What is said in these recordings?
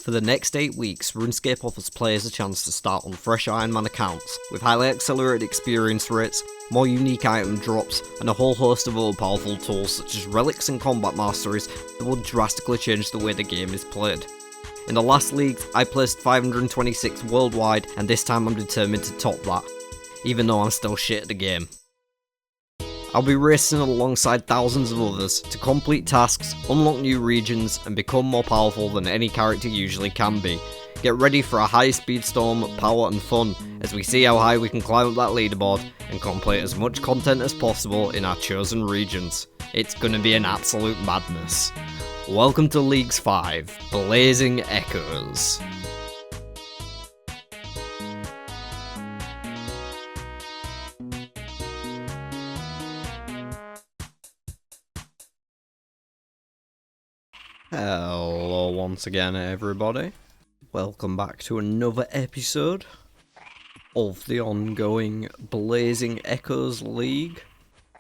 For the next 8 weeks, RuneScape offers players a chance to start on fresh Iron Man accounts, with highly accelerated experience rates, more unique item drops, and a whole host of other powerful tools such as relics and combat masteries that will drastically change the way the game is played. In the last leagues, I placed 526 worldwide, and this time I'm determined to top that, even though I'm still shit at the game. I'll be racing alongside thousands of others to complete tasks, unlock new regions, and become more powerful than any character usually can be. Get ready for a high speed storm of power and fun as we see how high we can climb up that leaderboard and complete as much content as possible in our chosen regions. It's gonna be an absolute madness. Welcome to Leagues 5, Blazing Echoes. Hello once again everybody, welcome back to another episode of the ongoing Blazing Echoes League.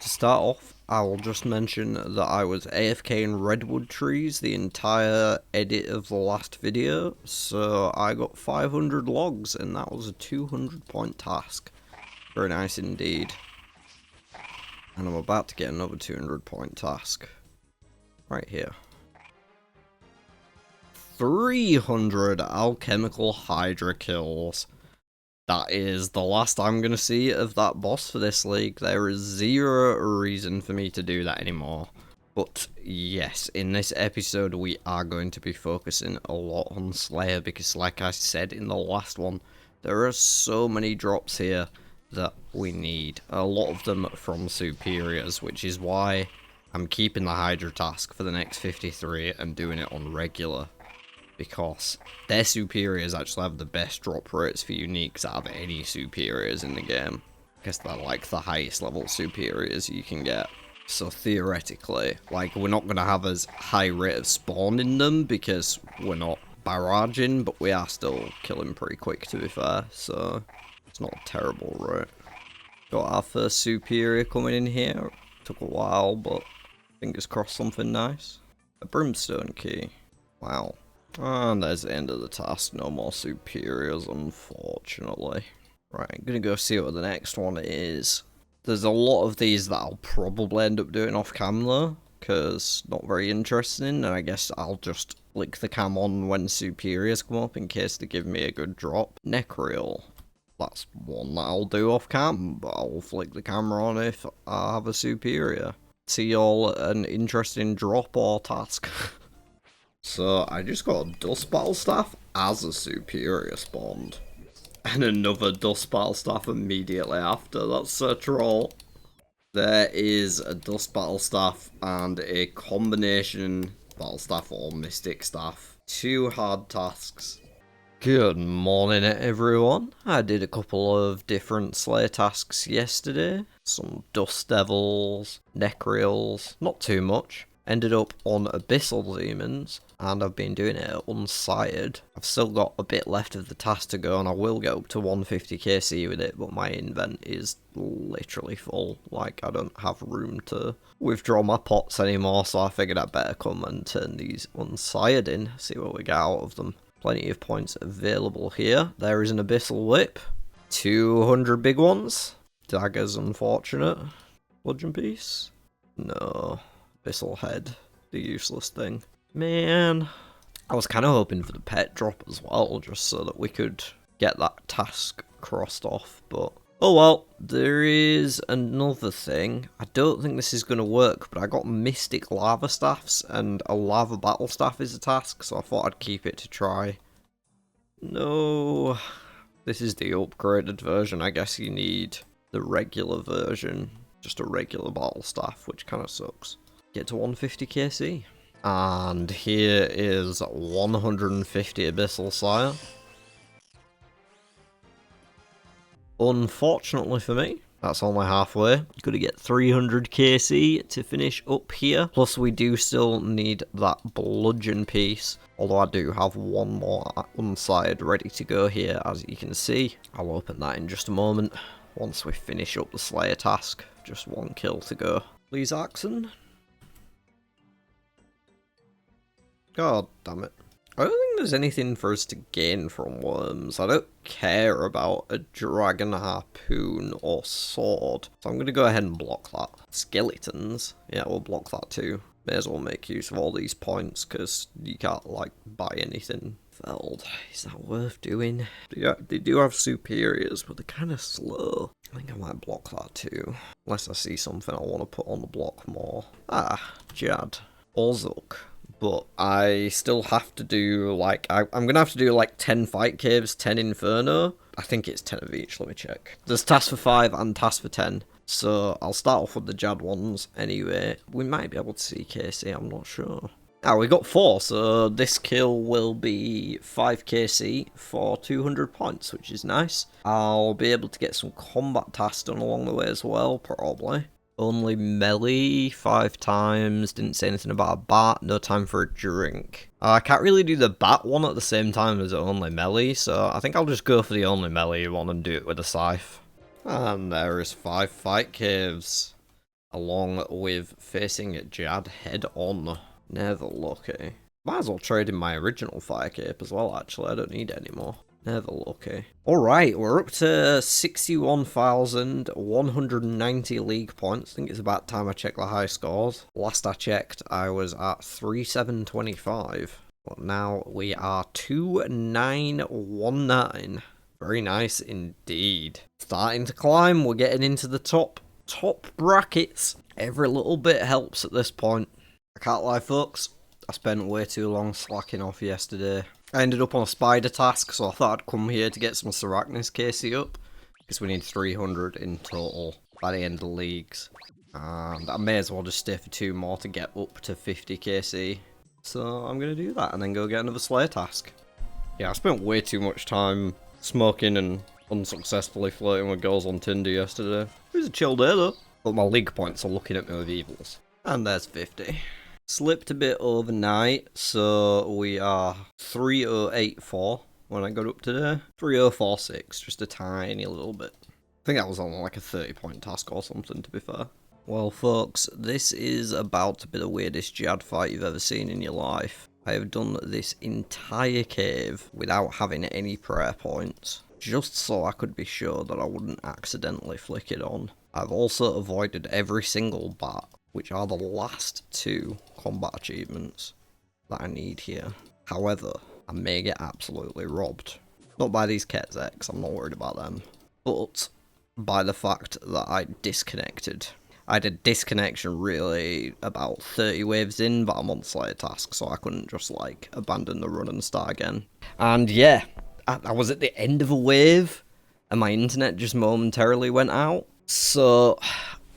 To start off, I will just mention that I was AFK in redwood trees the entire edit of the last video, so I got 500 logs and that was a 200 point task. Very nice indeed. And I'm about to get another 200 point task right here. 300 alchemical hydra kills. That is the last I'm going to see of that boss for this league. There is zero reason for me to do that anymore. But yes, in this episode we are going to be focusing a lot on Slayer because like I said in the last one, there are so many drops here that we need. A lot of them from superiors, which is why I'm keeping the hydra task for the next 53 and doing it on regular. Because their superiors actually have the best drop rates for uniques out of any superiors in the game. Because they're like the highest level superiors you can get. So theoretically, like we're not going to have as high rate of spawn in them because we're not barraging, but we are still killing pretty quick to be fair. So it's not a terrible rate. Got our first superior coming in here. Took a while, but fingers crossed something nice. A brimstone key. Wow. And there's the end of the task, no more superiors unfortunately. Right, I'm gonna go see what the next one is. There's a lot of these that I'll probably end up doing off cam though, because not very interesting, and I guess I'll just flick the cam on when superiors come up in case they give me a good drop. Necreal. That's one that I'll do off cam, but I'll flick the camera on if I have a superior. See y'all an interesting drop or task. So, I just got a Dust Battle Staff as a superior spawned. And another Dust Battle Staff immediately after, that's so troll. There is a Dust Battle Staff and a combination Battle Staff or Mystic Staff. 2 hard tasks. Good morning everyone. I did a couple of different Slayer tasks yesterday. Some Dust Devils, Necreals, not too much. Ended up on Abyssal Demons, and I've been doing it unsighted. I've still got a bit left of the task to go, and I will get up to 150 KC with it, but my invent is literally full. Like, I don't have room to withdraw my pots anymore, so I figured I'd better come and turn these unsighted in, see what we get out of them. Plenty of points available here. There is an Abyssal Whip. 200 big ones. Daggers, unfortunate. Bludgeon Piece? No. Abyssal Head, the useless thing. Man, I was kind of hoping for the pet drop as well, just so that we could get that task crossed off, but oh well. There is another thing. I don't think this is going to work, but I got Mystic Lava Staffs, and a Lava Battle Staff is a task, so I thought I'd keep it to try. No, this is the upgraded version. I guess you need the regular version, just a regular Battle Staff, which kind of sucks. Get to 150 KC. And here is 150 Abyssal Sire. Unfortunately for me, that's only halfway. Gotta get 300 KC to finish up here. Plus we do still need that bludgeon piece. Although I do have one more unsighted ready to go here, as you can see. I'll open that in just a moment. Once we finish up the Slayer task. Just one kill to go. Please, Axon. God damn it. I don't think there's anything for us to gain from worms. I don't care about a dragon harpoon or sword. So I'm going to go ahead and block that. Skeletons. Yeah, we'll block that too. May as well make use of all these points because you can't, like, buy anything. Felled. Is that worth doing? They do have superiors, but they're kind of slow. I think I might block that too. Unless I see something I want to put on the block more. Ah, Jad. Ozuk. But I still have to do, like, I'm going to have to do, like, 10 fight caves, 10 inferno. I think it's 10 of each, let me check. There's tasks for 5 and tasks for 10. So I'll start off with the Jad ones anyway. We might be able to see KC, I'm not sure. Ah, we got 4, so this kill will be 5 KC for 200 points, which is nice. I'll be able to get some combat tasks done along the way as well, probably. Only melee 5 times, didn't say anything about a bat, no time for a drink. I can't really do the bat one at the same time as only melee, so I think I'll just go for the only melee one and do it with a scythe. And there is 5 fight caves, along with facing Jad head on. Never lucky. Might as well trade in my original fire cape as well, actually. I don't need it anymore. Never lucky. Alright, we're up to 61,190 league points. I think it's about time I check the high scores. Last I checked, I was at 3,725. But now we are 2,919. Very nice indeed. Starting to climb, we're getting into the top brackets. Every little bit helps at this point. I can't lie, folks, I spent way too long slacking off yesterday. I ended up on a spider task, so I thought I'd come here to get some Sarachnis KC up, because we need 300 in total by the end of the leagues. And I may as well just stay for 2 more to get up to 50 KC. So I'm going to do that and then go get another Slayer task. Yeah, I spent way too much time smoking and unsuccessfully flirting with girls on Tinder yesterday. It was a chill day though, but my league points are looking at me with evils. And there's 50. Slipped a bit overnight, so we are 3084 when I got up today. 3046, just a tiny little bit. I think that was on like a 30-point task or something, to be fair. Well, folks, this is about to be the weirdest Jad fight you've ever seen in your life. I have done this entire cave without having any prayer points, just so I could be sure that I wouldn't accidentally flick it on. I've also avoided every single bat, which are the last 2 combat achievements that I need here. However, I may get absolutely robbed. Not by these Ketzeks, I'm not worried about them, but by the fact that I disconnected. I had a disconnection really about 30 waves in, but I'm on Slayer task, so I couldn't just like abandon the run and start again. And yeah, I was at the end of a wave, and my internet just momentarily went out, so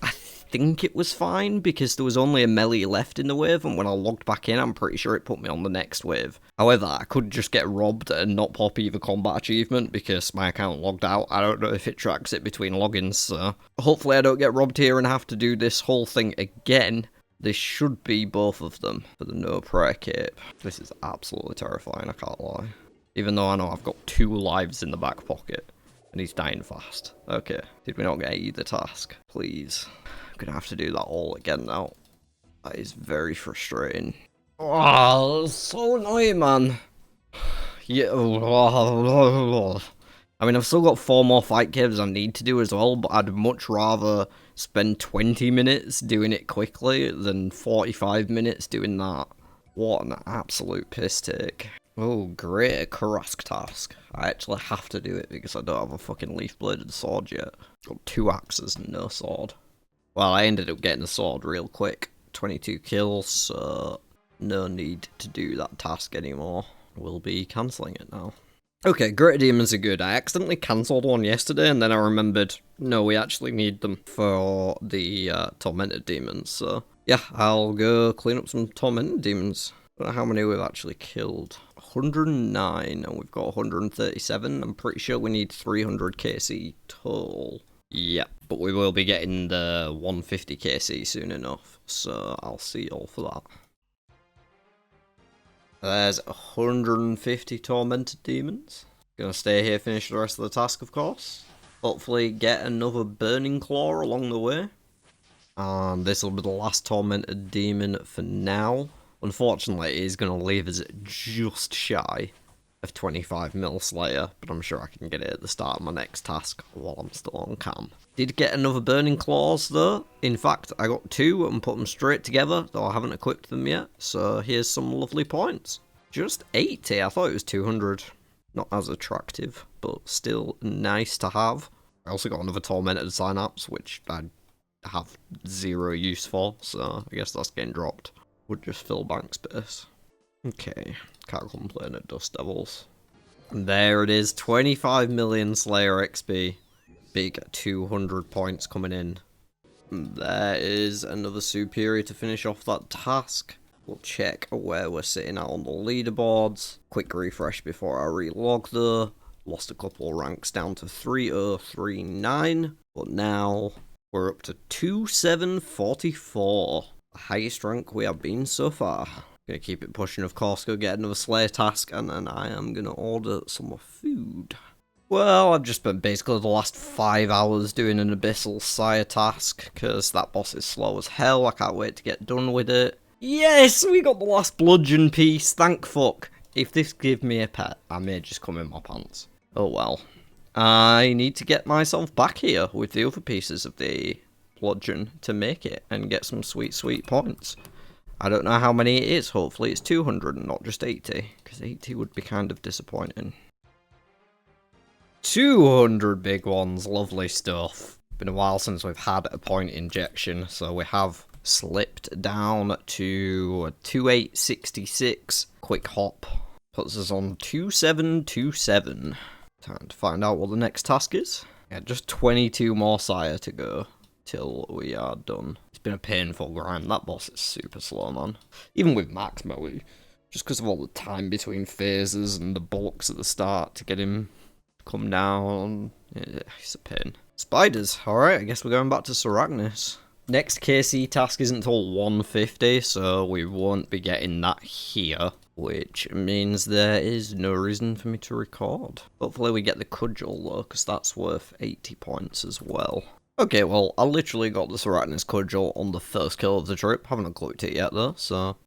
I think it was fine because there was only a melee left in the wave, and when I logged back in, I'm pretty sure it put me on the next wave. However, I could just get robbed and not pop either combat achievement because my account logged out. I don't know if it tracks it between logins, so hopefully I don't get robbed here and have to do this whole thing again. This should be both of them for the no prayer cape. This is absolutely terrifying, I can't lie. Even though I know I've got 2 lives in the back pocket, and he's dying fast. Okay, did we not get either task? Please. I'm gonna have to do that all again now. That is very frustrating. Oh, so annoying, man. Yeah. I mean, I've still got 4 more fight caves I need to do as well, but I'd much rather spend 20 minutes doing it quickly than 45 minutes doing that. What an absolute piss take. Oh, great, a Karask task. I actually have to do it because I don't have a fucking leaf-bladed sword yet. Got 2 axes and no sword. Well, I ended up getting the sword real quick. 22 kills, so no need to do that task anymore. We'll be cancelling it now. Okay, Greater Demons are good. I accidentally cancelled one yesterday, and then I remembered, no, we actually need them for the Tormented Demons, so yeah, I'll go clean up some Tormented Demons. I don't know how many we've actually killed. 109, and we've got 137. I'm pretty sure we need 300 KC total. Yep, but we will be getting the 150 KC soon enough, so I'll see you all for that. There's 150 Tormented Demons. Gonna stay here, finish the rest of the task, of course. Hopefully get another Burning Claw along the way. And this will be the last Tormented Demon for now. Unfortunately, it is going to leave us just shy of 25 mil Slayer, but I'm sure I can get it at the start of my next task while I'm still on cam. Did get another Burning Claws though. In fact, I got 2 and put them straight together, though I haven't equipped them yet. So here's some lovely points. Just 80, I thought it was 200. Not as attractive, but still nice to have. I also got another Tormented Synapse, which I have 0 use for, so I guess that's getting dropped. Would just fill bank space. Okay, can't complain at Dust Devils. And there it is, 25 million Slayer XP. Big 200 points coming in. And there is another superior to finish off that task. We'll check where we're sitting at on the leaderboards. Quick refresh before I relog though. Lost a couple of ranks down to 3039. But now we're up to 2744. The highest rank we have been so far. Gonna keep it pushing, of course, go get another Slayer task, and then I am gonna order some more food. Well, I've just spent basically the last 5 hours doing an Abyssal Sire task, because that boss is slow as hell. I can't wait to get done with it. Yes, we got the last bludgeon piece, thank fuck. If this gives me a pet, I may just come in my pants. Oh well. I need to get myself back here with the other pieces of the bludgeon to make it and get some sweet, sweet points. I don't know how many it is, hopefully it's 200 and not just 80, because 80 would be kind of disappointing. 200 big ones, lovely stuff. Been a while since we've had a point injection, so we have slipped down to 2866. Quick hop puts us on 2727. Time to find out what the next task is. Yeah, just 22 more Sire to go till we are done. It's been a painful grind. That boss is super slow, man. Even with Max Moe, just because of all the time between phases and the bulks at the start to get him to come down. Yeah, it's a pain. Spiders. Alright, I guess we're going back to Saragnis. Next KC task isn't until 150, so we won't be getting that here. Which means there is no reason for me to record. Hopefully we get the Cudgel though, because that's worth 80 points as well. Okay, well, I literally got the Saragnis Cudgel on the first kill of the trip. Haven't equipped it yet, though, so...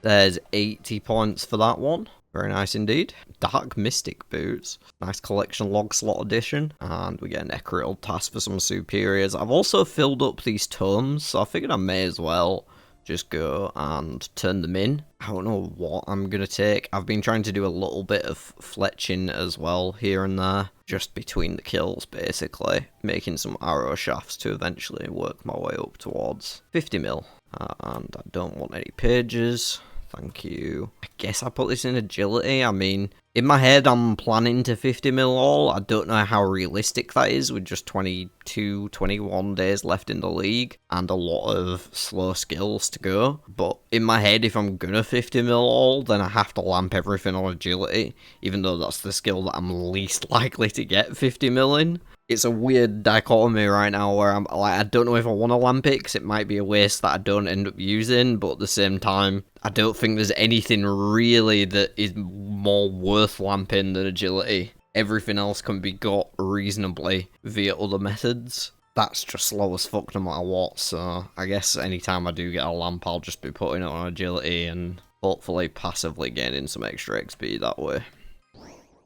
There's 80 points for that one. Very nice indeed. Dark Mystic Boots. Nice collection log slot edition. And we get an Necryl task for some superiors. I've also filled up these tomes, so I figured I may as well just go and turn them in. I don't know what I'm going to take. I've been trying to do a little bit of fletching as well here and there, just between the kills basically, making some arrow shafts to eventually work my way up towards 50 mil. And I don't want any pages. Thank you. I guess I put this in agility. I mean, in my head I'm planning to 50 mil all. I don't know how realistic that is with just 22, 21 days left in the league and a lot of slow skills to go. But in my head, if I'm gonna 50 mil all, then I have to lamp everything on agility, even though that's the skill that I'm least likely to get 50 mil in. It's a weird dichotomy right now where I'm like, I don't know if I want to lamp it because it might be a waste that I don't end up using, but at the same time, I don't think there's anything really that is more worth lamping than agility. Everything else can be got reasonably via other methods. That's just slow as fuck no matter what, so I guess anytime I do get a lamp, I'll just be putting it on agility and hopefully passively gaining some extra XP that way.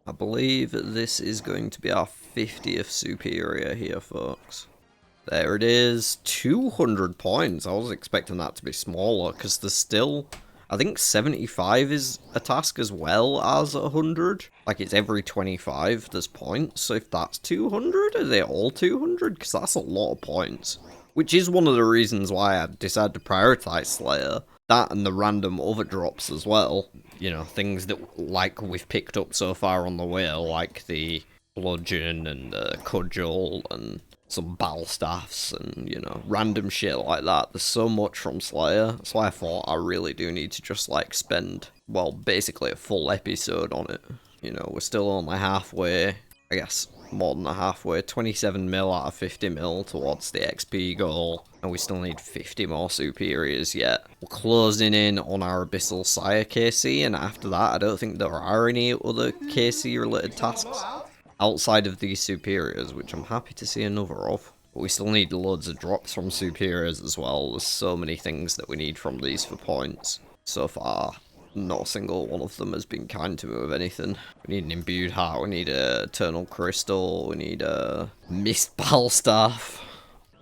I believe this is going to be our 50th superior here, folks. There it is, 200 points. I was expecting that to be smaller, because there's still, I think 75 is a task as well as 100. Like, it's every 25 there's points, so if that's 200, are they all 200? Because that's a lot of points. Which is one of the reasons why I decided to prioritize Slayer. That and the random other drops as well. You know, things that, like, we've picked up so far on the way, like the bludgeon and the cudgel and some battle staffs and, you know, random shit like that. There's so much from Slayer. That's why I thought I really do need to just, like, spend, well, basically a full episode on it. You know, we're still only halfway, I guess, more than halfway, 27 mil out of 50 mil towards the XP goal, and we still need 50 more superiors yet. We're closing in on our Abyssal Sire KC, and after that I don't think there are any other KC related tasks outside of these superiors, which I'm happy to see another of. But we still need loads of drops from superiors as well. There's so many things that we need from these for points. So far, not a single one of them has been kind to me with anything. We need an imbued heart, we need a eternal crystal, we need a mist ball staff.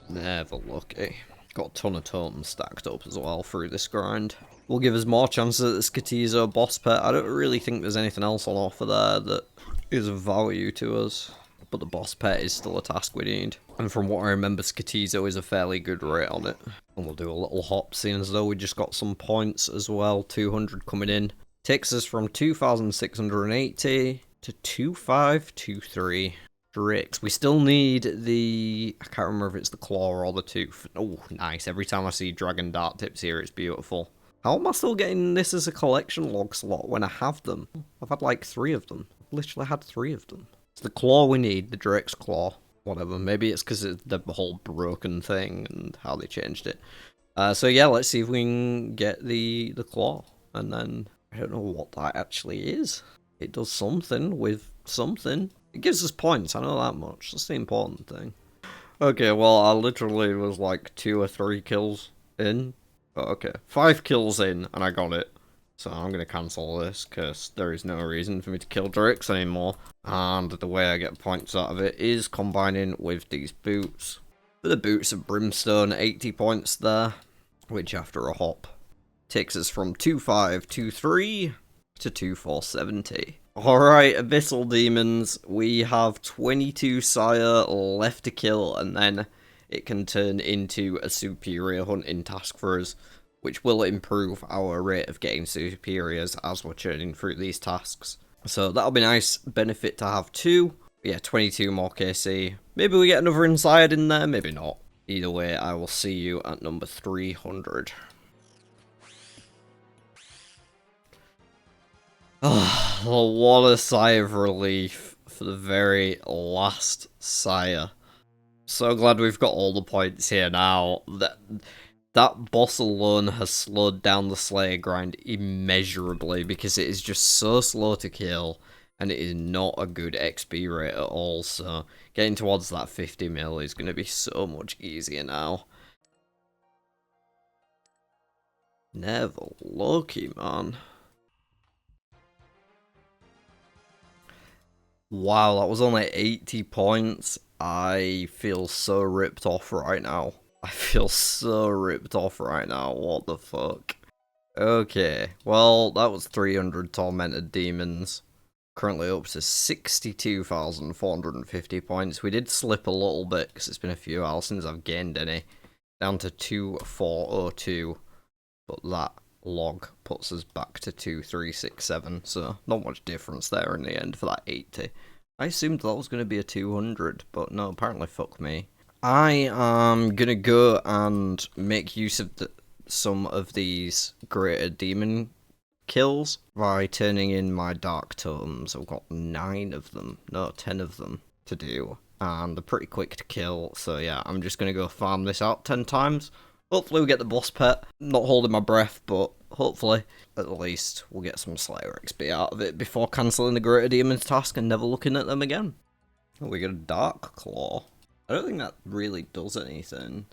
Never lucky. Got a ton of totems stacked up as well through this grind. Will give us more chances at the Skatizo boss pet. I don't really think there's anything else on offer there that is of value to us. But the boss pet is still a task we need. And from what I remember, Skatizo is a fairly good rate on it. And we'll do a little hop, seeing as though we just got some points as well. 200 coming in. Takes us from 2,680 to 2,523. Drakes. We still need the... I can't remember if it's the claw or the tooth. Oh, nice. Every time I see dragon dart tips here, it's beautiful. How am I still getting this as a collection log slot when I have them? I've had like 3 of them. I've literally had 3 of them. It's the claw we need, the Drake's claw. Whatever, maybe it's because it's the whole broken thing and how they changed it. So yeah, let's see if we can get the claw. And then, I don't know what that actually is. It does something with something. It gives us points, I know that much. That's the important thing. Okay, well, I literally was like 2 or 3 kills in. But okay, 5 kills in, and I got it. So I'm going to cancel this, because there is no reason for me to kill Drakes anymore. And the way I get points out of it is combining with these boots. For the boots of Brimstone, 80 points there, which after a hop takes us from 2,523 to 2,470. Alright, Abyssal Demons, we have 22 Sire left to kill, and then it can turn into a superior hunting task for us, which will improve our rate of getting superiors as we're churning through these tasks. So that'll be a nice benefit to have too. Yeah, 22 more KC. Maybe we get another Inside in there, maybe not. Either way, I will see you at number 300. Oh, what a sigh of relief for the very last Sire. So glad we've got all the points here now. That boss alone has slowed down the Slayer grind immeasurably because it is just so slow to kill and it is not a good XP rate at all, so getting towards that 50 mil is going to be so much easier now. Never lucky, man. Wow, that was only 80 points. I feel so ripped off right now. I feel so ripped off right now, what the fuck. Okay, well, that was 300 Tormented Demons. Currently up to 62,450 points. We did slip a little bit, because it's been a few hours since I've gained any. Down to 2,402, but that log puts us back to 2,367, so not much difference there in the end for that 80. I assumed that was going to be a 200, but no, apparently fuck me. I am going to go and make use of some of these greater demon kills by turning in my dark totems. I've got 9 of them, no, 10 of them to do, and they're pretty quick to kill, so yeah, I'm just going to go farm this out 10 times. Hopefully we get the boss pet. Not holding my breath, but hopefully at least we'll get some Slayer XP out of it before cancelling the Greater Demons task and never looking at them again. Oh, we got a Dark Claw. I don't think that really does anything.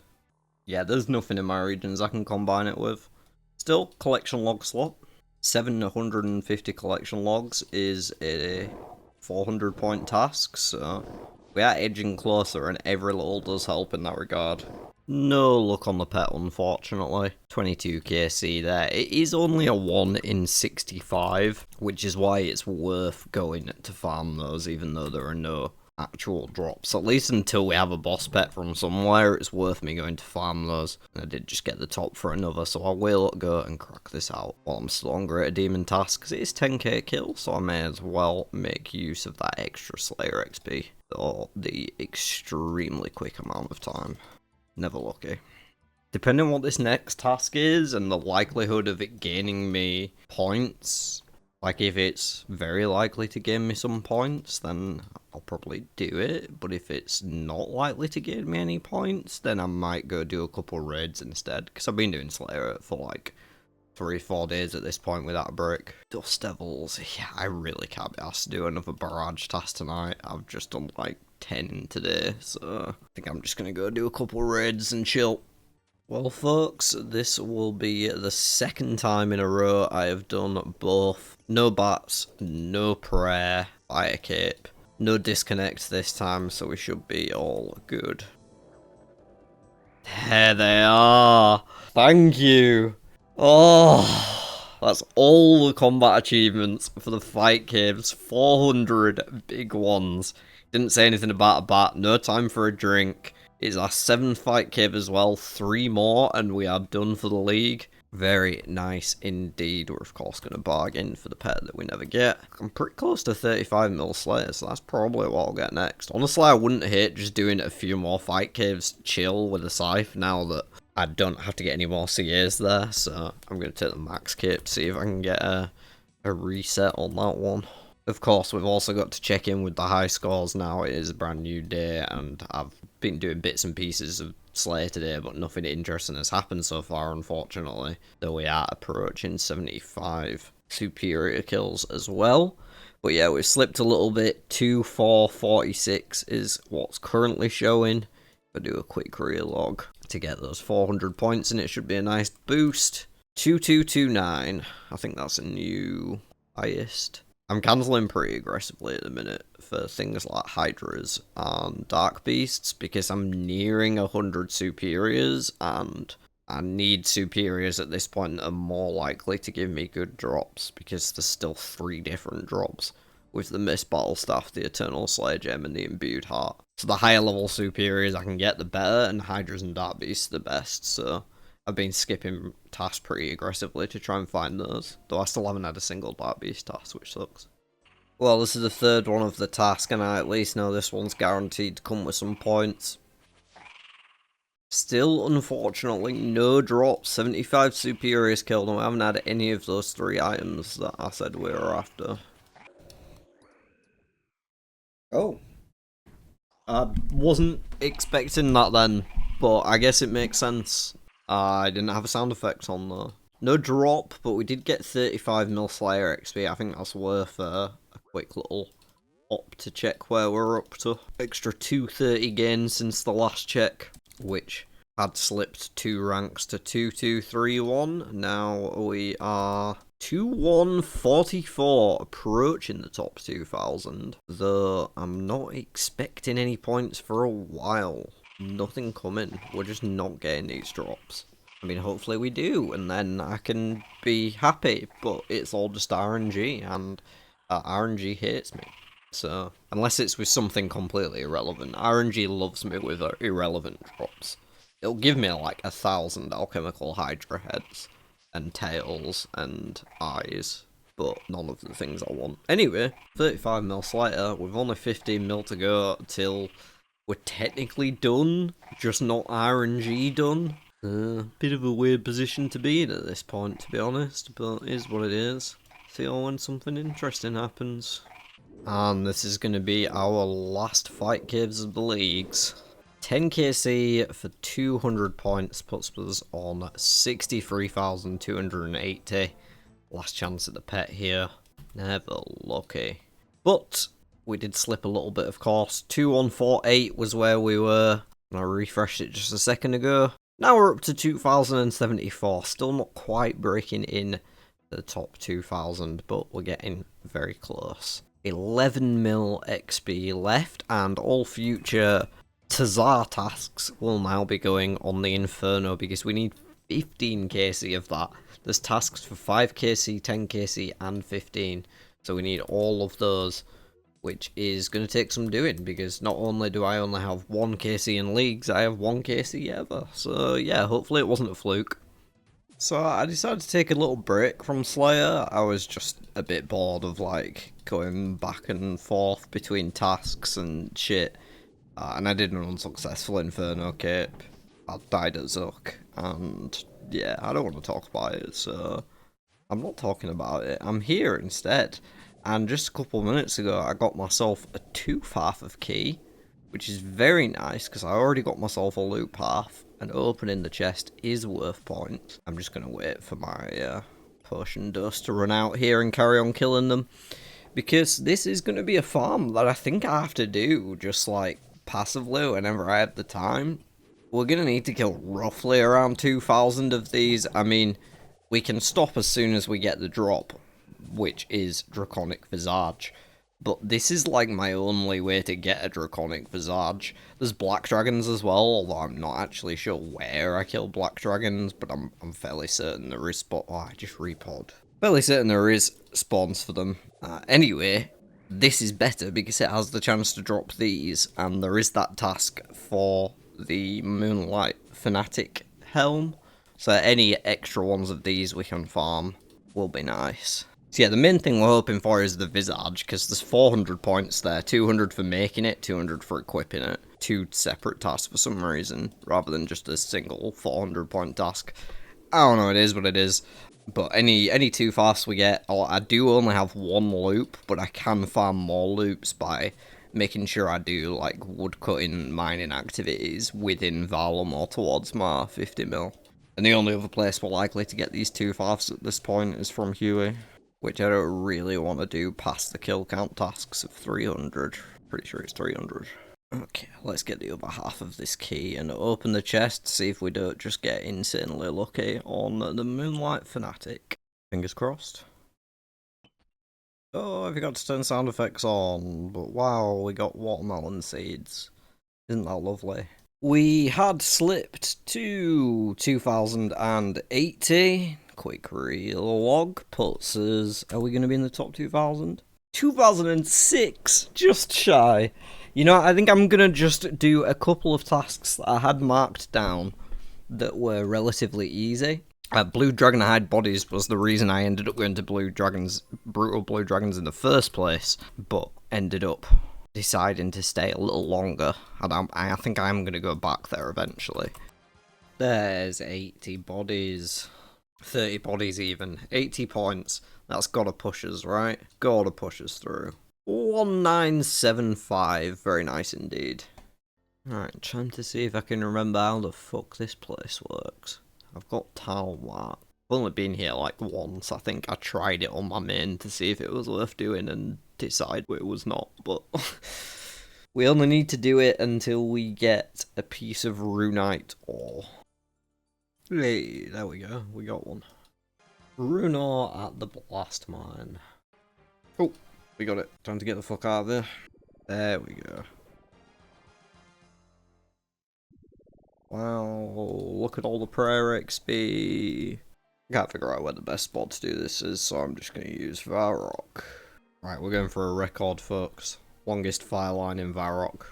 Yeah, there's nothing in my regions I can combine it with. Still, collection log slot. 750 collection logs is a 400 point task, so we are edging closer and every little does help in that regard. No luck on the pet, unfortunately. 22 KC there. It is only a 1 in 65, which is why it's worth going to farm those, even though there are no actual drops. At least until we have a boss pet from somewhere, it's worth me going to farm those. I did just get the top for another, so I will go and crack this out while I'm still on Greater Demon task, because it is 10k kill, so I may as well make use of that extra Slayer XP for the extremely quick amount of time. Never lucky. Depending on what this next task is and the likelihood of it gaining me points, like if it's very likely to gain me some points, then I'll probably do it. But if it's not likely to gain me any points, then I might go do a couple raids instead. Because I've been doing Slayer for like 3-4 days at this point without a break. Dust Devils, yeah, I really can't be asked to do another barrage task tonight. I've just done like 10 today, so I think I'm just gonna go do a couple raids and chill. Well folks, this will be the second time in a row I have done both no bats, no prayer, fire cape, no disconnect this time, so we should be all good. There they are! Thank you! Oh, that's all the combat achievements for the fight caves, 400 big ones. Didn't say anything about a bat, no time for a drink. It's our 7th fight cave as well, 3 more, and we are done for the league. Very nice indeed. We're of course going to bargain for the pet that we never get. I'm pretty close to 35 mil Slayer, so that's probably what I'll get next. Honestly, I wouldn't hate just doing a few more fight caves chill with a scythe now that I don't have to get any more CAs there, so I'm going to take the max cape to see if I can get a reset on that one. Of course, we've also got to check in with the high scores now. It is a brand new day, and I've been doing bits and pieces of Slayer today, but nothing interesting has happened so far, unfortunately. Though we are approaching 75 superior kills as well. But yeah, we've slipped a little bit. 2,446 is what's currently showing. I'll do a quick relog to get those 400 points, and it should be a nice boost. 2229. I think that's a new highest. I'm cancelling pretty aggressively at the minute for things like Hydras and Dark Beasts because I'm nearing 100 superiors and I need superiors at this point that are more likely to give me good drops because there's still 3 different drops with the Mist Battle Staff, the Eternal Slayer Gem and the Imbued Heart. So the higher level superiors I can get the better, and Hydras and Dark Beasts the best, so I've been skipping tasks pretty aggressively to try and find those, though I still haven't had a single Dark Beast task, which sucks. Well, this is the 3rd one of the task, and I at least know this one's guaranteed to come with some points. Still, unfortunately, no drops, 75 superiors killed, and we haven't had any of those 3 items that I said we were after. Oh. I wasn't expecting that then, but I guess it makes sense. I didn't have a sound effect on though. No drop, but we did get 35 mil Slayer XP. I think that's worth a quick little op to check where we're up to. Extra 230 gains since the last check, which had slipped 2 ranks to 2231. Now we are 2144, approaching the top 2000. Though I'm not expecting any points for a while. Nothing coming. We're just not getting these drops. I mean, hopefully we do, and then I can be happy, but it's all just RNG, and RNG hates me. So, unless it's with something completely irrelevant, RNG loves me with irrelevant drops. It'll give me like 1,000 alchemical Hydra heads, and tails, and eyes, but none of the things I want. Anyway, 35 mil Slayer, with only 15 mil to go till we're technically done, just not RNG done. Bit of a weird position to be in at this point, to be honest, but it is what it is. See you when something interesting happens. And this is going to be our last fight caves of the leagues. 10 KC for 200 points puts us on 63,280. Last chance at the pet here. Never lucky. But we did slip a little bit, of course. 2148 was where we were. And I refreshed it just a second ago. Now we're up to 2,074. Still not quite breaking in the top 2,000, but we're getting very close. 11 mil XP left, and all future Tazar tasks will now be going on the Inferno because we need 15 KC of that. There's tasks for 5 KC, 10 KC, and 15. So we need all of those, which is going to take some doing because not only do I only have 1 KC in leagues, I have 1 KC ever. So yeah, hopefully it wasn't a fluke. So I decided to take a little break from Slayer. I was just a bit bored of like going back and forth between tasks and shit. And I did an unsuccessful Inferno cape. I died at Zuck, and yeah, I don't want to talk about it, so I'm not talking about it. I'm here instead. And just a couple of minutes ago, I got myself a 2 path of key, which is very nice because I already got myself a loot path. And opening the chest is worth points. I'm just going to wait for my potion dust to run out here and carry on killing them. Because this is going to be a farm that I think I have to do just like passively whenever I have the time. We're going to need to kill roughly around 2,000 of these. I mean, we can stop as soon as we get the drop, which is Draconic Visage. But this is like my only way to get a Draconic Visage. There's Black Dragons as well, although I'm not actually sure where I kill Black Dragons, but I'm fairly certain there is spot. Oh, I just repod. Fairly certain there is spawns for them. Anyway, this is better because it has the chance to drop these, and there is that task for the Moonlight Fanatic Helm. So any extra ones of these we can farm will be nice. So yeah, the main thing we're hoping for is the Visage, because there's 400 points there, 200 for making it, 200 for equipping it. Two separate tasks for some reason, rather than just a single 400 point task. I don't know, it is what it is. But any two fasts we get, I do only have one loop, but I can farm more loops by making sure I do like woodcutting mining activities within Valum or towards my 50 mil. And the only other place we're likely to get these two fasts at this point is from Huey, which I don't really want to do past the kill count tasks of 300. Pretty sure it's 300. Okay, let's get the other half of this key and open the chest, see if we don't just get insanely lucky on the Moonlight Fanatic. Fingers crossed. Oh, I forgot to turn sound effects on, but wow, we got watermelon seeds. Isn't that lovely? We had slipped to 2080. Quick relog puts us... Are we going to be in the top 2,000? 2006! Just shy. You know, I think I'm going to just do a couple of tasks that I had marked down that were relatively easy. Blue Dragon Hide Bodies was the reason I ended up going to Brutal Blue Dragons in the first place, but ended up deciding to stay a little longer, and I think I'm going to go back there eventually. There's 80 bodies. 30 bodies even. 80 points. That's gotta push us, right? Gotta push us through. 1975. Very nice indeed. Alright, trying to see if I can remember how the fuck this place works. I've got Talmart. I've only been here like once. I think I tried it on my main to see if it was worth doing and decided it was not, but we only need to do it until we get a piece of runite ore. Hey, there we go. We got one. Rune ore at the blast mine. Oh, we got it. Time to get the fuck out of there. There we go. Wow, look at all the prayer XP. I can't figure out where the best spot to do this is, so I'm just going to use Varrock. Right, we're going for a record, folks. Longest fire line in Varrock.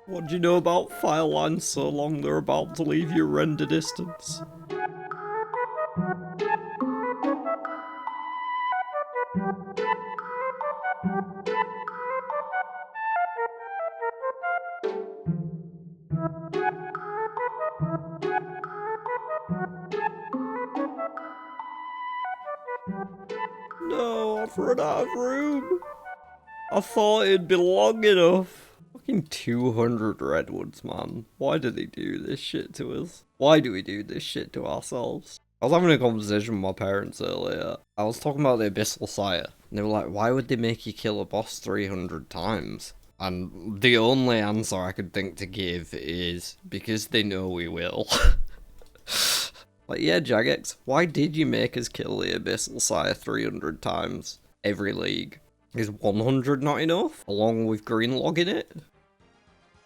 What do you know about fire lines so long they're about to leave your render distance? No, I've run out of room. I thought it'd be long enough. Fucking 200 redwoods, man. Why do they do this shit to us? Why do we do this shit to ourselves? I was having a conversation with my parents earlier. I was talking about the Abyssal Sire. And they were like, why would they make you kill a boss 300 times? And the only answer I could think to give is, because they know we will. Like, yeah, Jagex, why did you make us kill the Abyssal Sire 300 times every league? Is 100 not enough? Along with green logging it?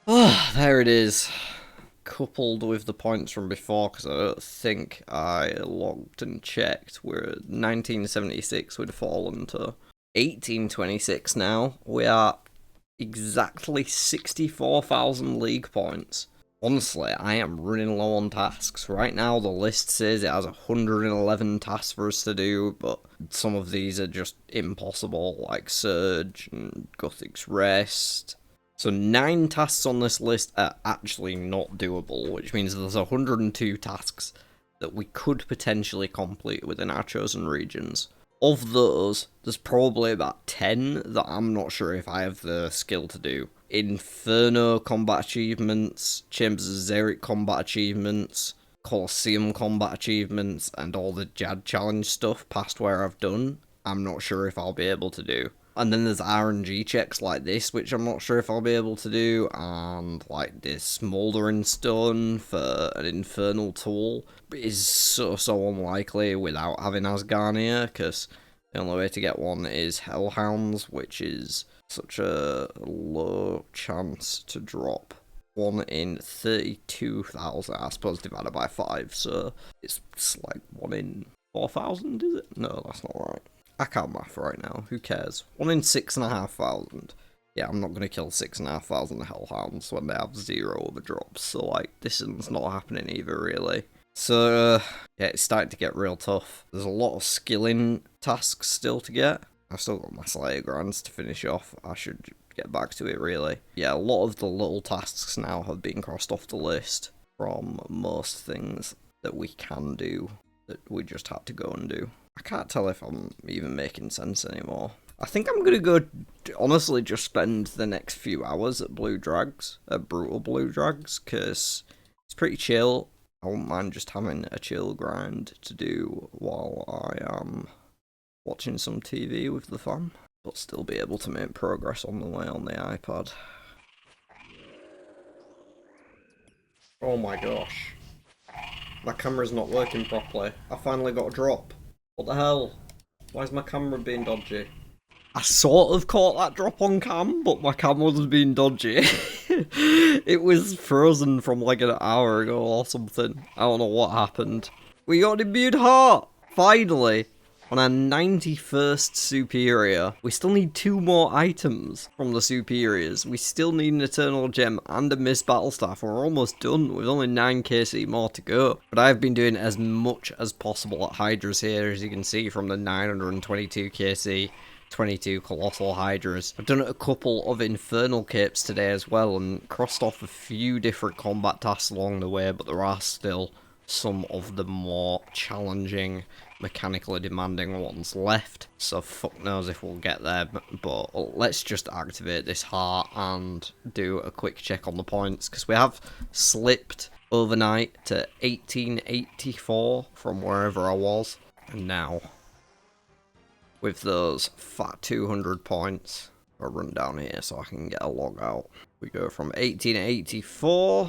Ah, there it is. Coupled with the points from before, because I don't think I logged and checked. We're at 1976, we'd fallen to 1826 now. We are exactly 64,000 league points. Honestly, I am running low on tasks. Right now, the list says it has 111 tasks for us to do, but some of these are just impossible, like Surge and Gothic's Rest. So 9 tasks on this list are actually not doable, which means there's 102 tasks that we could potentially complete within our chosen regions. Of those, there's probably about 10 that I'm not sure if I have the skill to do. Inferno combat achievements, Chambers of Xeric combat achievements, Colosseum combat achievements, and all the Jad challenge stuff past where I've done, I'm not sure if I'll be able to do. And then there's RNG checks like this, which I'm not sure if I'll be able to do, and like this Smouldering Stone for an Infernal Tool is so unlikely without having Asgarnia, because the only way to get one is Hellhounds, which is such a low chance to drop. 1 in 32,000, I suppose, divided by 5, so it's like 1 in 4,000, is it? No, that's not right. I can't math right now, who cares? 1 in 6,500. Yeah, I'm not going to kill 6,500 Hellhounds when they have 0 other drops, so like, this is not happening either, really. So, yeah, it's starting to get real tough. There's a lot of skilling tasks still to get. I've still got my Slayer Grands to finish off. I should get back to it, really. Yeah, a lot of the little tasks now have been crossed off the list from most things that we can do that we just had to go and do. I can't tell if I'm even making sense anymore. I think I'm gonna go, honestly, just spend the next few hours at Brutal Blue Drags, because it's pretty chill. I wouldn't mind just having a chill grind to do while I am watching some TV with the fam, but still be able to make progress on the way on the iPad. Oh my gosh. My camera's not working properly. I finally got a drop. What the hell? Why is my camera being dodgy? I sort of caught that drop on cam, but my camera was being dodgy. It was frozen from like an hour ago or something. I don't know what happened. We got an imbued heart! Finally! On our 91st superior. We still need 2 more items from the superiors. We still need an Eternal Gem and a Mist Battle Staff. We're almost done with only 9 KC more to go. But I've been doing as much as possible at Hydras here, as you can see from the 922 KC. 22 Colossal Hydras. I've done a couple of Infernal Capes today as well and crossed off a few different combat tasks along the way, but there are still some of the more challenging, mechanically demanding ones left, so fuck knows if we'll get there, but let's just activate this heart and do a quick check on the points, because we have slipped overnight to 1884 from wherever I was, and now with those fat 200 points, I'll run down here so I can get a log out. We go from 1884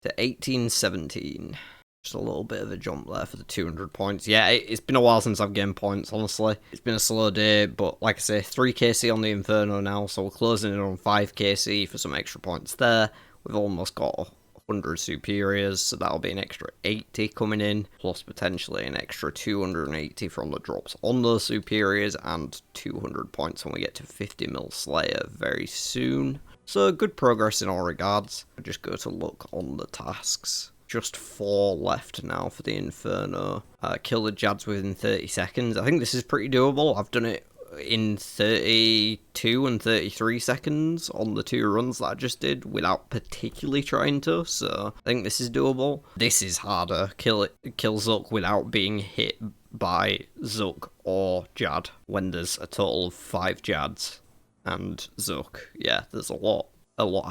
to 1817. Just a little bit of a jump there for the 200 points. Yeah, it's been a while since I've gained points, honestly. It's been a slow day, but like I say, 3 KC on the Inferno now, so we're closing in on 5 KC for some extra points there. We've almost got 100 superiors, so that'll be an extra 80 coming in, plus potentially an extra 280 from the drops on those superiors, and 200 points when we get to 50 mil Slayer very soon. So good progress in all regards. I just go to look on the tasks. Just 4 left now for the Inferno. Kill the Jads within 30 seconds. I think this is pretty doable. I've done it in 32 and 33 seconds on the 2 runs that I just did without particularly trying to, so I think this is doable. This is harder. Kill Zook without being hit by Zook or Jad when there's a total of 5 Jads and Zook. Yeah, there's a lot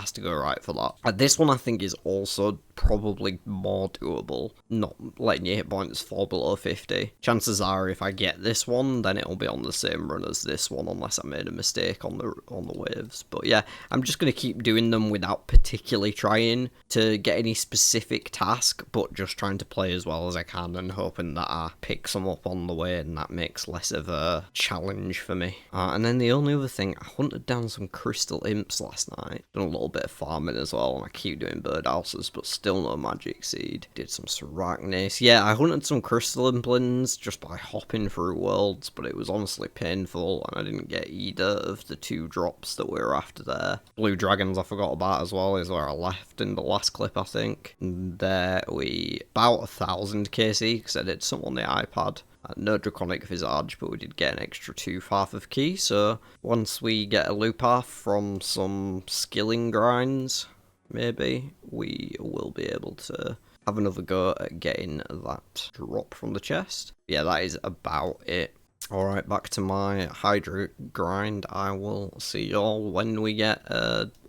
has to go right for that. This one I think is also probably more doable, not letting your hit points fall below 50. Chances are if I get this one, then it'll be on the same run as this one, unless I made a mistake on the waves. But yeah, I'm just going to keep doing them without particularly trying to get any specific task, but just trying to play as well as I can and hoping that I pick some up on the way and that makes less of a challenge for me. And then the only other thing, I hunted down some Crystal Imps last night. Done a little bit of farming as well, and I keep doing birdhouses, but still no magic seed. Did some Sarachnis. Yeah, I hunted some crystal implants just by hopping through worlds, but it was honestly painful, and I didn't get either of the 2 drops that we were after there. Blue dragons I forgot about as well, is where I left in the last clip, I think. And there we about 1,000 KC, because I did some on the iPad. No Draconic Visage, but we did get an extra 2 half of key, so once we get a loop half from some skilling grinds, maybe, we will be able to have another go at getting that drop from the chest. Yeah, that is about it. Alright, back to my Hydra grind. I will see y'all when we get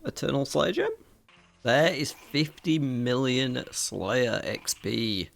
Eternal Slayer Gem. There is 50 million Slayer XP.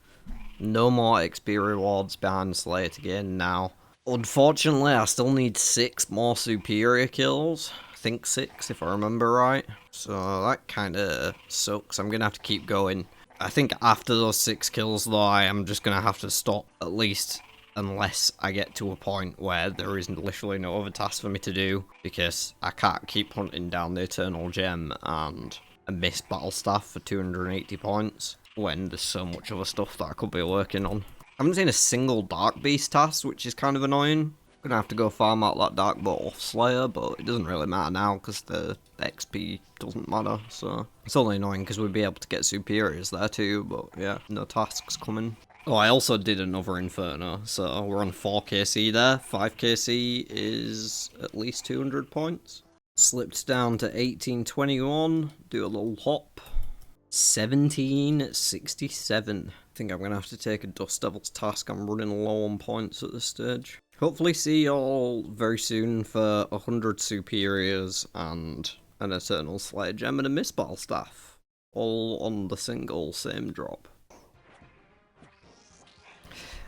No more XP rewards behind Slayer to gain now. Unfortunately, I still need 6 more superior kills. I think 6 if I remember right. So that kinda sucks. I'm gonna have to keep going. I think after those 6 kills though, I am just gonna have to stop, at least unless I get to a point where there is literally no other task for me to do, because I can't keep hunting down the Eternal Gem and a missed battle staff for 280 points when there's so much other stuff that I could be working on. I haven't seen a single Dark Beast task, which is kind of annoying. I'm gonna have to go farm out that Dark Bolt off Slayer, but it doesn't really matter now because the XP doesn't matter, so it's only annoying because we'd be able to get superiors there too, but yeah, no tasks coming. Oh, I also did another Inferno, so we're on 4kc there. 5kc is at least 200 points. Slipped down to 1821, do a little hop. 1767. I think I'm going to have to take a Dust Devil's task. I'm running low on points at this stage. Hopefully see y'all very soon for 100 superiors and an Eternal Slayer Gem and a Mist Battle Staff. All on the single same drop.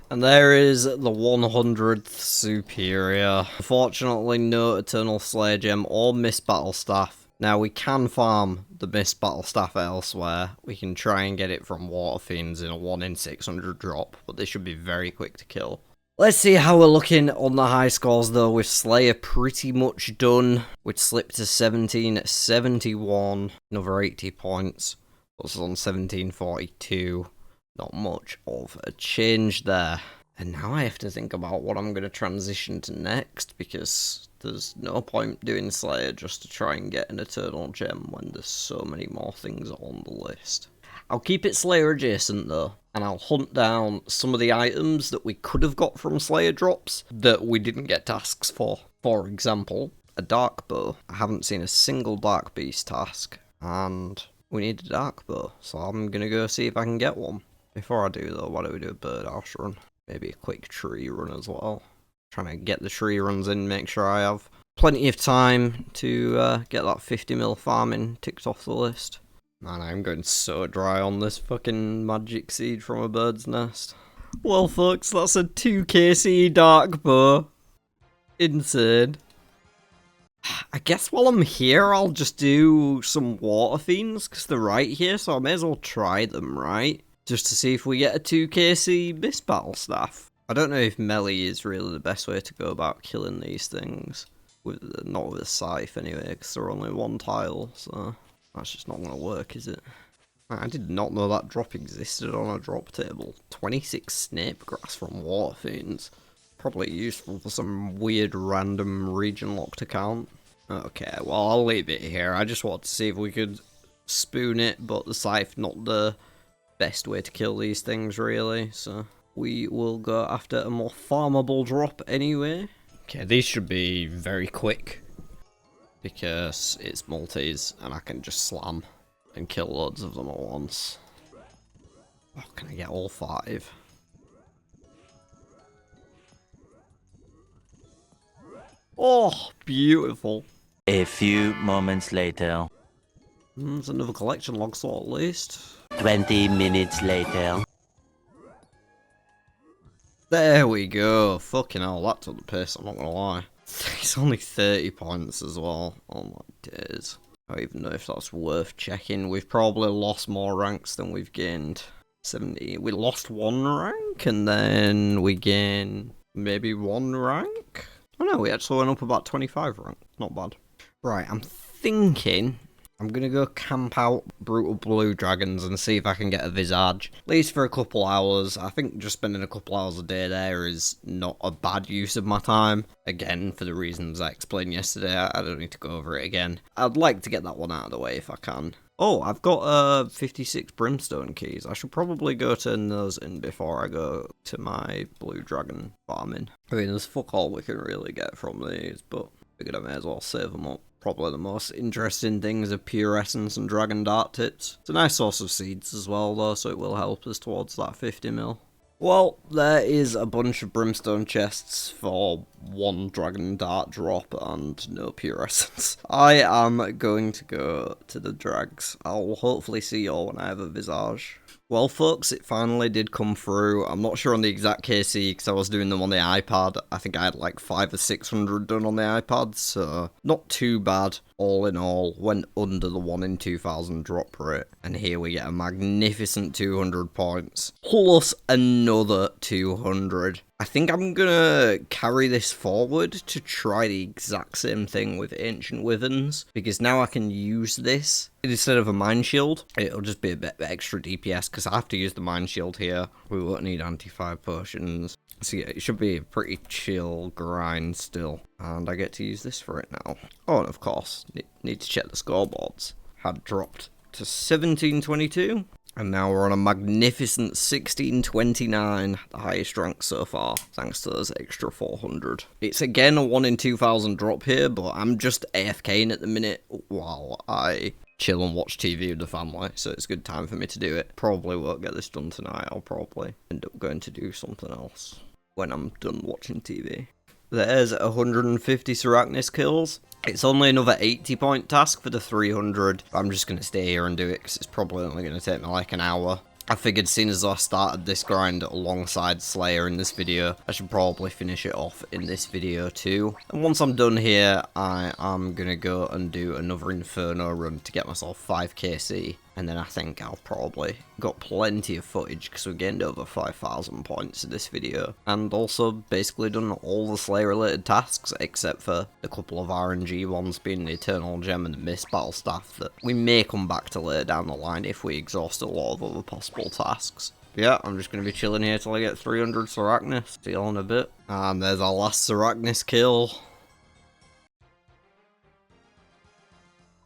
And there is the 100th superior. Unfortunately, no Eternal Slayer Gem or Mist Battle Staff. Now, we can farm the Mist Battle Staff elsewhere. We can try and get it from Water Fiends in a 1 in 600 drop, but this should be very quick to kill. Let's see how we're looking on the high scores, though, with Slayer pretty much done, which slipped to 1771, another 80 points. Us on 1742. Not much of a change there. And now I have to think about what I'm going to transition to next, because there's no point doing Slayer just to try and get an Eternal Gem when there's so many more things on the list. I'll keep it Slayer adjacent though, and I'll hunt down some of the items that we could have got from Slayer drops that we didn't get tasks for. For example, a Dark Bow. I haven't seen a single Dark Beast task, and we need a Dark Bow, so I'm going to go see if I can get one. Before I do though, why don't we do a birdhouse run? Maybe a quick tree run as well. Trying to get the tree runs in, make sure I have plenty of time to get that 50 mil farming ticked off the list. Man, I'm going so dry on this fucking magic seed from a bird's nest. Well folks, that's a 2kc Dark Bow. Insane. I guess while I'm here, I'll just do some Water Fiends, because they're right here, so I may as well try them, right? Just to see if we get a 2kc Mist Battle Staff. I don't know if melee is really the best way to go about killing these things. Not with a scythe anyway, because they're only 1 tile, so that's just not going to work, is it? I did not know that drop existed on a drop table. 26 Snape Grass from Water Fiends. Probably useful for some weird random region locked account. Okay, well I'll leave it here. I just wanted to see if we could spoon it, but the scythe not the best way to kill these things really, so we will go after a more farmable drop anyway. Okay, these should be very quick because it's multis and I can just slam and kill loads of them at once. Oh, can I get all 5? Oh, beautiful. A few moments later. There's another collection log slot at least. 20 minutes later. There we go. Fucking hell, that took the piss, I'm not gonna lie. It's only 30 points as well. Oh my days. I don't even know if that's worth checking. We've probably lost more ranks than we've gained. 70. We lost 1 rank and then we gained maybe 1 rank? Oh no, we actually went up about 25 rank. Not bad. Right, I'm thinking I'm gonna go camp out Brutal Blue Dragons and see if I can get a Visage. At least for a couple hours. I think just spending a couple hours a day there is not a bad use of my time. Again, for the reasons I explained yesterday, I don't need to go over it again. I'd like to get that one out of the way if I can. Oh, I've got 56 brimstone keys. I should probably go turn those in before I go to my blue dragon farming. I mean, there's fuck all we can really get from these, but figured I may as well save them up. Probably the most interesting things are pure essence and dragon dart tips. It's a nice source of seeds as well though, so it will help us towards that 50 mil. Well, there is a bunch of brimstone chests for one dragon dart drop and no pure essence. I am going to go to the drags. I'll hopefully see you all when I have a visage. Well, folks, it finally did come through. I'm not sure on the exact KC because I was doing them on the iPad. I think I had like 500 or 600 done on the iPad, so not too bad. All in all, went under the 1 in 2000 drop rate. And here we get a magnificent 200 points, plus another 200. I think I'm gonna carry this forward to try the exact same thing with Ancient Wyverns, because now I can use this instead of a Mind Shield. It'll just be a bit extra DPS, because I have to use the Mind Shield here. We won't need anti-fire potions. So yeah, it should be a pretty chill grind still. And I get to use this for it now. Oh, and of course, need to check the scoreboards. Had dropped to 1722. And now we're on a magnificent 1629, the highest rank so far, thanks to those extra 400. It's again a 1 in 2000 drop here, but I'm just AFKing at the minute while I chill and watch TV with the family, so it's a good time for me to do it. Probably won't get this done tonight, I'll probably end up going to do something else when I'm done watching TV. There's 150 Serachnis kills. It's only another 80 point task for the 300. I'm just going to stay here and do it because it's probably only going to take me like an hour. I figured seeing as I started this grind alongside Slayer in this video, I should probably finish it off in this video too. And once I'm done here, I am going to go and do another Inferno run to get myself 5kc. And then I think I'll probably got plenty of footage because we gained over 5,000 points in this video. And also basically done all the Slayer related tasks except for a couple of RNG ones being the Eternal Gem and the Mist Battle Staff that we may come back to later down the line if we exhaust a lot of other possible tasks. Yeah, I'm just going to be chilling here till I get 300 Serachnis. See you all in a bit. And there's our last Serachnis kill.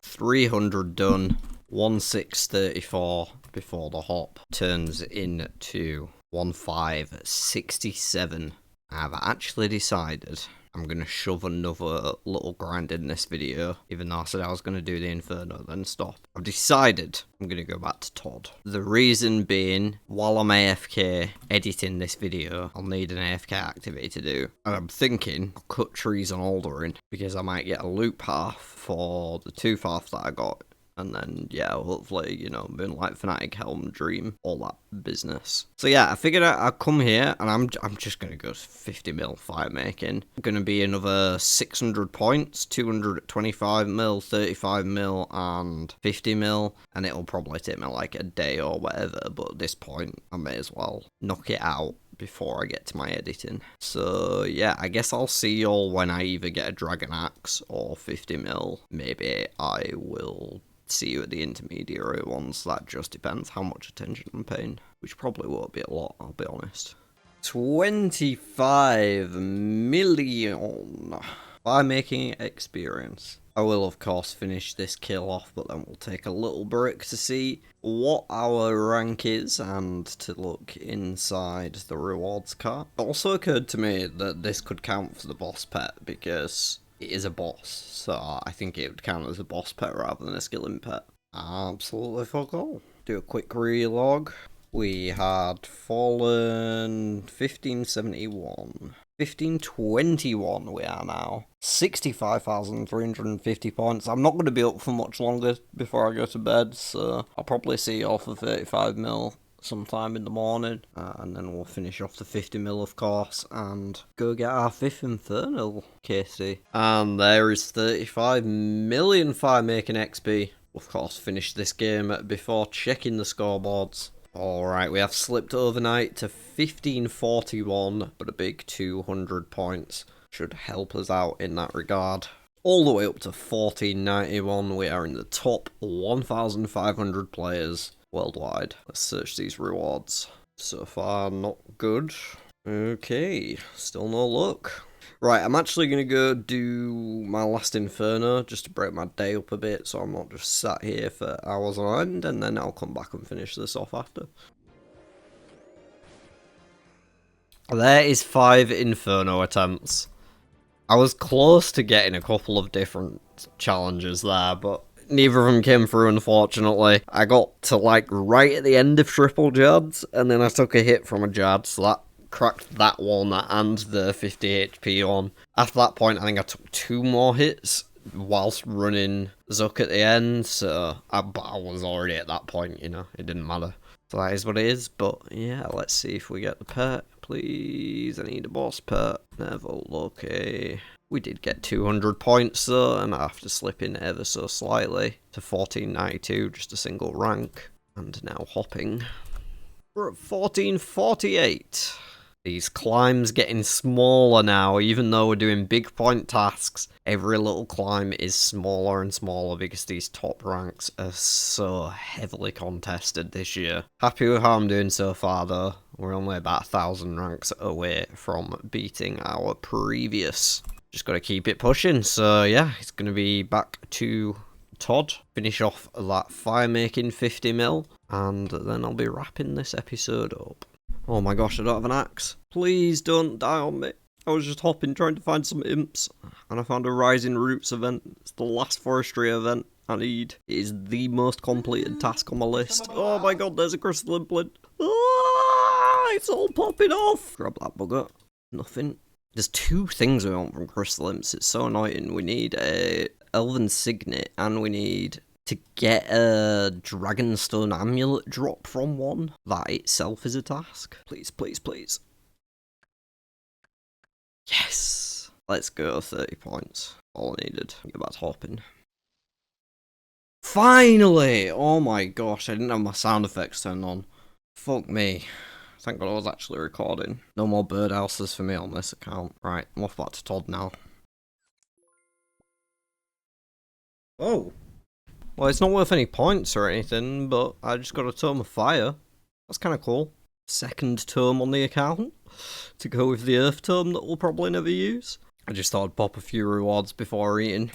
300 done. 1634 before the hop turns into 1567. I've actually decided I'm going to shove another little grind in this video, even though I said I was going to do the Inferno, then stop. I've decided I'm going to go back to Todd. The reason being, while I'm AFK editing this video, I'll need an AFK activity to do. And I'm thinking I'll cut trees on Aldering, because I might get a loot path for the 2 path that I got. And then, yeah, hopefully, you know, Moonlight Fanatic, Helm, Dream, all that business. So yeah, I figured I'd come here, and I'm just going to go 50 mil fire making. Going to be another 600 points, 225 mil, 35 mil, and 50 mil. And it'll probably take me like a day or whatever, but at this point, I may as well knock it out before I get to my editing. So yeah, I guess I'll see y'all when I either get a Dragon Axe or 50 mil. Maybe I will see you at the intermediary ones. That just depends how much attention I'm paying, which probably won't be a lot, I'll be honest. 25 million by making experience. I will of course finish this kill off, but then we'll take a little break to see what our rank is and to look inside the rewards cart. It also occurred to me that this could count for the boss pet because it is a boss, so I think it would count as a boss pet rather than a skilling pet. Absolutely fuck all. Do a quick relog. We had fallen 1571. 1521 we are now. 65,350 points. I'm not going to be up for much longer before I go to bed, so I'll probably see you all for 35 mil sometime in the morning, and then we'll finish off the 50 mil of course and go get our 5th Infernal KC. And there is 35 million fire making XP. Of course finish this game before checking the scoreboards. Alright, we have slipped overnight to 1541, but a big 200 points should help us out in that regard. All the way up to 1491, we are in the top 1,500 players worldwide. Let's search these rewards. So far, not good. Okay, still no luck. Right, I'm actually going to go do my last Inferno just to break my day up a bit so I'm not just sat here for hours on end, and then I'll come back and finish this off after. There is 5 Inferno attempts. I was close to getting a couple of different challenges there, but neither of them came through, unfortunately. I got to, like, right at the end of triple Jads, and then I took a hit from a Jad, so that cracked that one and the 50 HP one. After that point, I think I took 2 more hits whilst running Zuck at the end, so I was already at that point, you know, it didn't matter. So that is what it is, but yeah, let's see if we get the pet. Please, I need a boss pet. Never lucky. We did get 200 points though, and I have to slip in ever so slightly to 1492, just a single rank. And now hopping. We're at 1448. These climbs getting smaller now, even though we're doing big point tasks. Every little climb is smaller and smaller because these top ranks are so heavily contested this year. Happy with how I'm doing so far though. We're only about 1,000 ranks away from beating our previous. Just gotta keep it pushing, so yeah, it's gonna be back to Todd. Finish off that fire making 50 mil, and then I'll be wrapping this episode up. Oh my gosh, I don't have an axe. Please don't die on me. I was just hopping trying to find some imps, and I found a Rising Roots event. It's the last forestry event I need. It is the most completed task on my list. Oh my god, there's a crystal implant. Ah, it's all popping off. Grab that bugger. Nothing. There's 2 things we want from crystal imps. It's so annoying. We need a Elven Signet, and we need to get a Dragonstone amulet drop from one. That itself is a task. Please, please, please. Yes! Let's go, 30 points. All I needed. Get back to hopping. Finally! Oh my gosh, I didn't have my sound effects turned on. Fuck me. Thank god I was actually recording. No more birdhouses for me on this account. Right, I'm off back to Todd now. Oh! Well, it's not worth any points or anything, but I just got a Tome of Fire. That's kind of cool. Second tome on the account, to go with the Earth tome that we'll probably never use. I just thought I'd pop a few rewards before eating.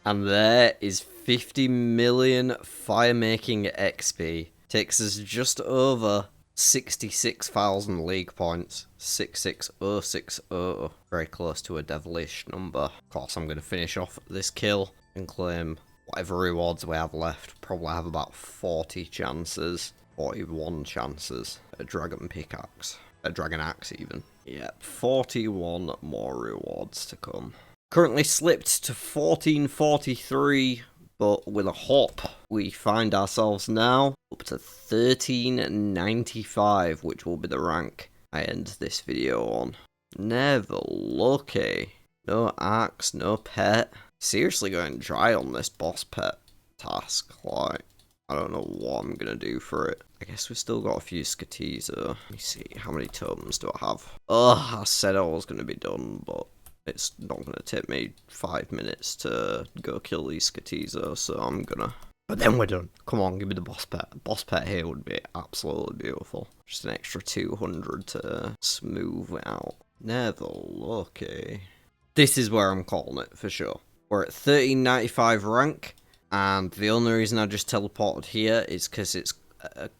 And there is 50 million fire-making XP. Takes us just over 66,000 league points. 66060. Very close to a devilish number. Of course, I'm going to finish off this kill and claim whatever rewards we have left. Probably have about 40 chances. 41 chances. A dragon pickaxe. A dragon axe even. Yeah, 41 more rewards to come. Currently slipped to 1443, but with a hop, we find ourselves now up to 1395, which will be the rank I end this video on. Never lucky. No axe, no pet. Seriously going dry on this boss pet task. Like, I don't know what I'm gonna do for it. I guess we've still got a few Skatizo. Let me see, how many totems do I have? Ugh, I said I was gonna be done, but it's not gonna take me 5 minutes to go kill these Skatizo, so I'm gonna. But then we're done. Come on, give me the boss pet. Boss pet here would be absolutely beautiful. Just an extra 200 to smooth it out. Never lucky. This is where I'm calling it, for sure. We're at 1395 rank. And the only reason I just teleported here is because it's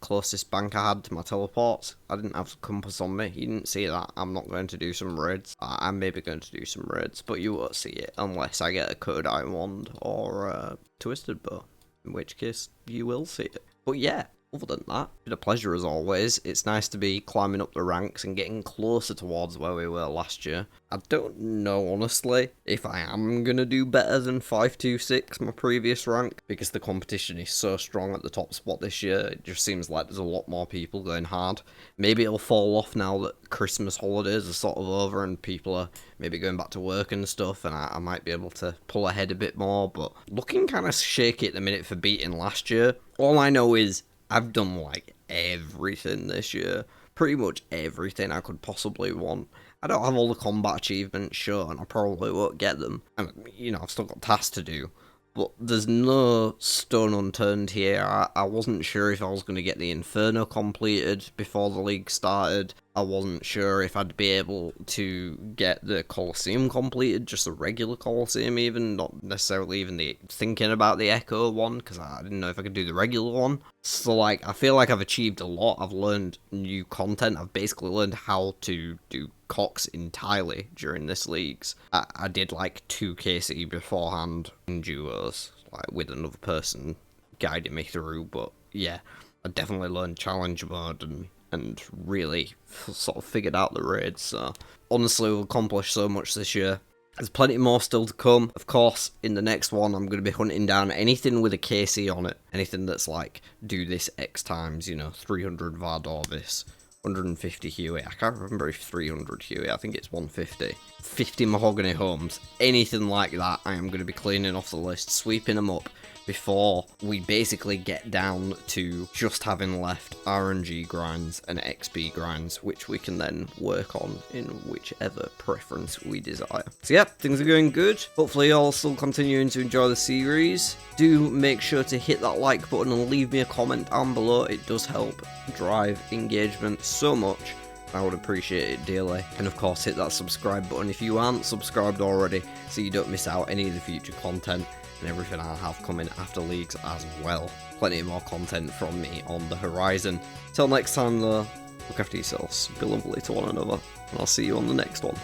closest bank I had to my teleports. I didn't have the compass on me. You didn't see that. I'm not going to do some raids. I'm maybe going to do some raids, but you won't see it unless I get a Kodai wand or a Twisted Bow, in which case you will see it. But yeah, other than that, it's been a pleasure as always. It's nice to be climbing up the ranks and getting closer towards where we were last year. I don't know, honestly, if I am going to do better than 526, my previous rank, because the competition is so strong at the top spot this year. It just seems like there's a lot more people going hard. Maybe it'll fall off now that Christmas holidays are sort of over and people are maybe going back to work and stuff, and I might be able to pull ahead a bit more, but looking kind of shaky at the minute for beating last year. All I know is I've done like everything this year. Pretty much everything I could possibly want. I don't have all the combat achievements, sure, and I probably won't get them. And, you know, I've still got tasks to do. But there's no stone unturned here. I wasn't sure if I was going to get the Inferno completed before the league started. I wasn't sure if I'd be able to get the Colosseum completed, just the regular Colosseum even, not necessarily even the thinking about the Echo one, because I didn't know if I could do the regular one. So like, I feel like I've achieved a lot. I've learned new content. I've basically learned how to do Cox entirely during this leagues. I did like 2 KC beforehand in duos, like with another person guiding me through, but yeah, I definitely learned challenge mode and really sort of figured out the raids, so honestly we've accomplished so much this year. There's plenty more still to come. Of course, in the next one I'm going to be hunting down anything with a KC on it, anything that's like, do this X times, 300 Vardorvis, 150 Huey, I can't remember if 300 Huey, I think it's 150, 50 Mahogany Homes, anything like that I am going to be cleaning off the list, sweeping them up, before we basically get down to just having left RNG grinds and XP grinds, which we can then work on in whichever preference we desire. So yeah, things are going good. Hopefully y'all still continuing to enjoy the series. Do make sure to hit that like button and leave me a comment down below. It does help drive engagement so much. I would appreciate it dearly. And of course, hit that subscribe button if you aren't subscribed already, so you don't miss out any of the future content and everything I'll have coming after leagues as well. Plenty more content from me on the horizon. Till next time though, look after yourselves, be lovely to one another, and I'll see you on the next one.